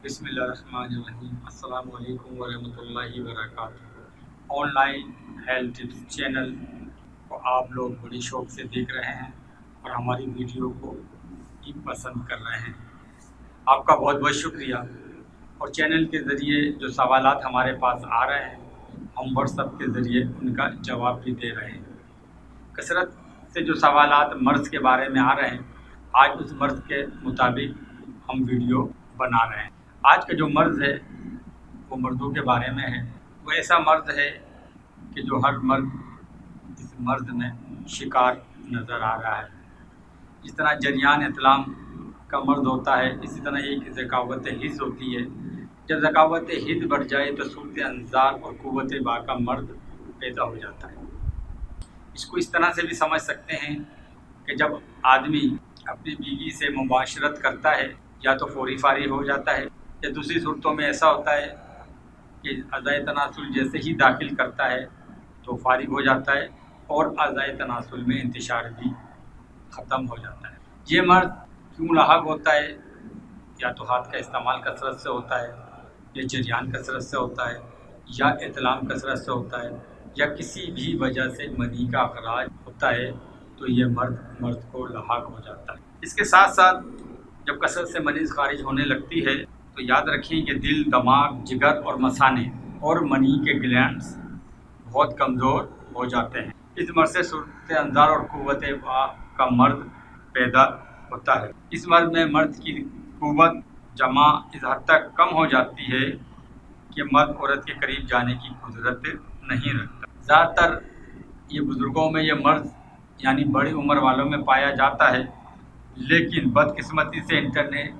بسم اللہ الرحمن الرحیم۔ السلام علیکم ورحمۃ اللہ وبرکاتہ۔ On line health tips channel کو آپ لوگ بڑی شوق سے دیکھ رہے ہیں اور ہماری ویڈیو کو بھی پسند کر رہے ہیں۔ آپ کا بہت بہت شکریہ۔ اور چینل کے ذریعے جو سوالات ہمارے پاس آ رہے ہیں ہم واٹس ایپ کے ذریعے ان کا جواب بھی دے رہے ہیں۔ کثرت سے جو سوالات مرض کے بارے میں آ رہے ہیں آج اس مرض کے مطابق ہم ویڈیو بنا رہے ہیں۔ آج کا جو مرض ہے وہ مردوں کے بارے میں ہے۔ وہ ایسا مرض ہے کہ جو ہر مرد اس مرض میں شکار نظر آ رہا ہے۔ جس طرح جریان اطلام کا مرض ہوتا ہے اسی طرح ایک ذکاوت حس ہوتی ہے۔ جب ذکاوت حس بڑھ جائے تو صورت انظار اور قوت با کا مرض پیدا ہو جاتا ہے۔ اس کو اس طرح سے بھی سمجھ سکتے ہیں کہ جب آدمی اپنی بیوی سے مباشرت کرتا ہے یا تو فوری فارغ ہو جاتا ہے یا دوسری صورتوں میں ایسا ہوتا ہے کہ اعضائے تناسل جیسے ہی داخل کرتا ہے تو فارغ ہو جاتا ہے اور اعضائے تناسل میں انتشار بھی ختم ہو جاتا ہے۔ یہ مرض کیوں لاحق ہوتا ہے؟ یا تو ہاتھ کا استعمال کثرت سے ہوتا ہے یا جریان کثرت سے ہوتا ہے یا اطلام کثرت سے ہوتا ہے یا کسی بھی وجہ سے منی کا اخراج ہوتا ہے تو یہ مرد کو لاحق ہو جاتا ہے۔ اس کے ساتھ ساتھ جب کثرت سے منی خارج ہونے لگتی ہے تو یاد رکھیں کہ دل، دماغ، جگر اور مثانے اور منی کے گلینڈز بہت کمزور ہو جاتے ہیں۔ اس مرض سے صورت انظار اور قوت با کا مرض پیدا ہوتا ہے۔ اس مرض میں مرد کی قوت جمع اس حد تک کم ہو جاتی ہے کہ مرد عورت کے قریب جانے کی قدرت نہیں رکھتا۔ زیادہ تر یہ بزرگوں میں یہ مرض یعنی بڑی عمر والوں میں پایا جاتا ہے، لیکن بدقسمتی سے انٹرنیٹ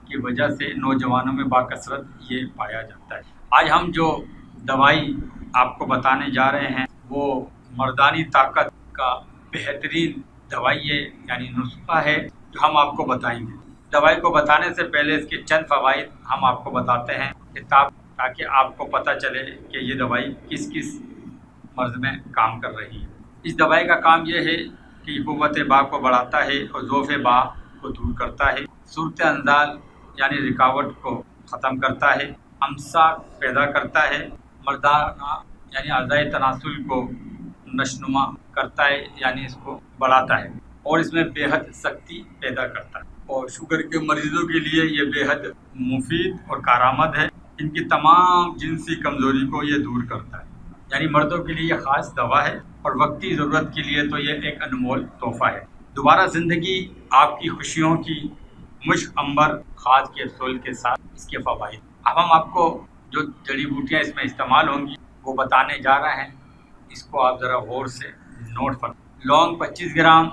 کی وجہ سے نوجوانوں میں باکثرت یہ پایا جاتا ہے۔ آج ہم جو دوائی آپ کو بتانے جا رہے ہیں وہ مردانی طاقت کا بہترین دوائی ہے یعنی نسخہ ہے جو ہم آپ کو بتائیں گے۔ دوائی کو بتانے سے پہلے اس کے چند فوائد ہم آپ کو بتاتے ہیں تاکہ آپ کو پتہ چلے کہ یہ دوائی کس کس مرض میں کام کر رہی ہے۔ اس دوائی کا کام یہ ہے کہ قوت با کو بڑھاتا ہے اور ضعف با کو دور کرتا ہے، صورت انزال یعنی رکاوٹ کو ختم کرتا ہے، امساک پیدا کرتا ہے، مردانہ یعنی اعضائے تناسل کو نشونما کرتا ہے یعنی اس کو بڑھاتا ہے اور اس میں بے حد سختی پیدا کرتا ہے۔ اور شوگر کے مریضوں کے لیے یہ بے حد مفید اور کارآمد ہے۔ ان کی تمام جنسی کمزوری کو یہ دور کرتا ہے، یعنی مردوں کے لیے یہ خاص دوا ہے اور وقتی ضرورت کے لیے تو یہ ایک انمول تحفہ ہے۔ دوبارہ زندگی آپ کی خوشیوں کی مشک عنبر خاص کیپسول کے ساتھ اس کے فوائد۔ اب ہم آپ کو جو جڑی بوٹیاں اس میں استعمال ہوں گی وہ بتانے جا رہے ہیں، اس کو آپ ذرا غور سے نوٹ فرمائیں۔ لونگ 25 گرام،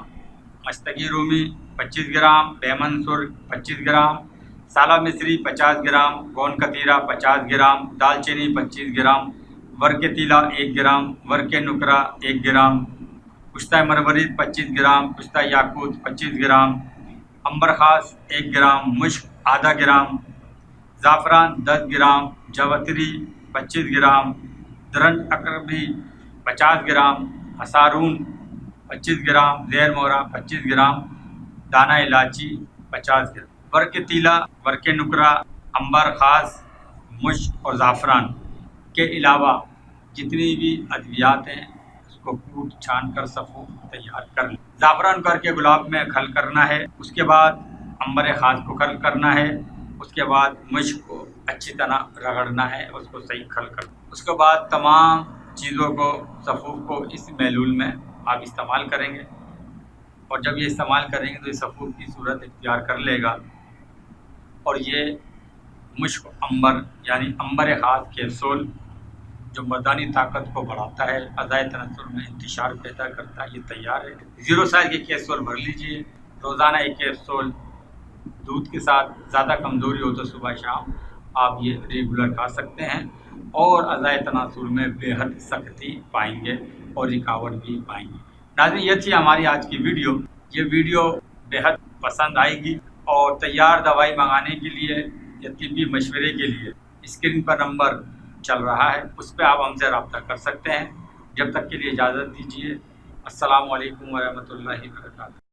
مشتگی رومی 25 گرام، بیمن سرخ 25 گرام، سالہ مصری 50 گرام، گون کتیرا 50 گرام، دال چینی 25 گرام، ورق تیلا 1 گرام، ورق نکرا 1 gram, Kushta مروارید 25 gram, Kushta یاقوت 25 gram, عنبر خاص 1 گرام، مشک آدھا گرام، زعفران 10 گرام، جوتری 25 گرام، درنٹ عقربی 50 گرام، ہسارون 25 گرام، زیر مورا 25 گرام، دانہ الائچی 50 گرام، ورق تیلا، ورق نکرا، عنبر خاص، مشک اور زعفران کے علاوہ جتنی بھی ادویات ہیں اس کو کوٹ چھان کر صفو تیار کر لیں۔ زعفران کر کے گلاب میں کھل کرنا ہے، اس کے بعد عنبر خاص کو کھل کرنا ہے، اس کے بعد مشک کو اچھی طرح رگڑنا ہے، اس کو صحیح کھل کرنا، اس کے بعد تمام چیزوں کو صفوف کو اس محلول میں آپ استعمال کریں گے اور جب یہ استعمال کریں گے تو یہ صفوف کی صورت اختیار کر لے گا اور یہ مشک عنبر یعنی عنبر خاص کیپسول جو مردانی طاقت کو بڑھاتا ہے، اعضائے تناسل میں انتشار پیدا کرتا ہے، یہ تیار ہے۔ 0 سائز کے کیپسول بھر لیجئے، روزانہ ایک کیپسول دودھ کے ساتھ، زیادہ کمزوری ہو تو صبح شام آپ یہ ریگولر کھا سکتے ہیں اور اعضائے تناسل میں بے حد سختی پائیں گے اور رکاوٹ بھی پائیں گے۔ ناظرین یہ تھی ہماری آج کی ویڈیو۔ یہ ویڈیو بے حد پسند آئے گی اور تیار دوائی منگانے کے لیے یا طبی مشورے کے لیے اسکرین پر نمبر چل رہا ہے، اس پہ آپ ہم سے رابطہ کر سکتے ہیں۔ جب تک کے لیے اجازت دیجیے۔ السلام علیکم ورحمۃ اللہ وبرکاتہ۔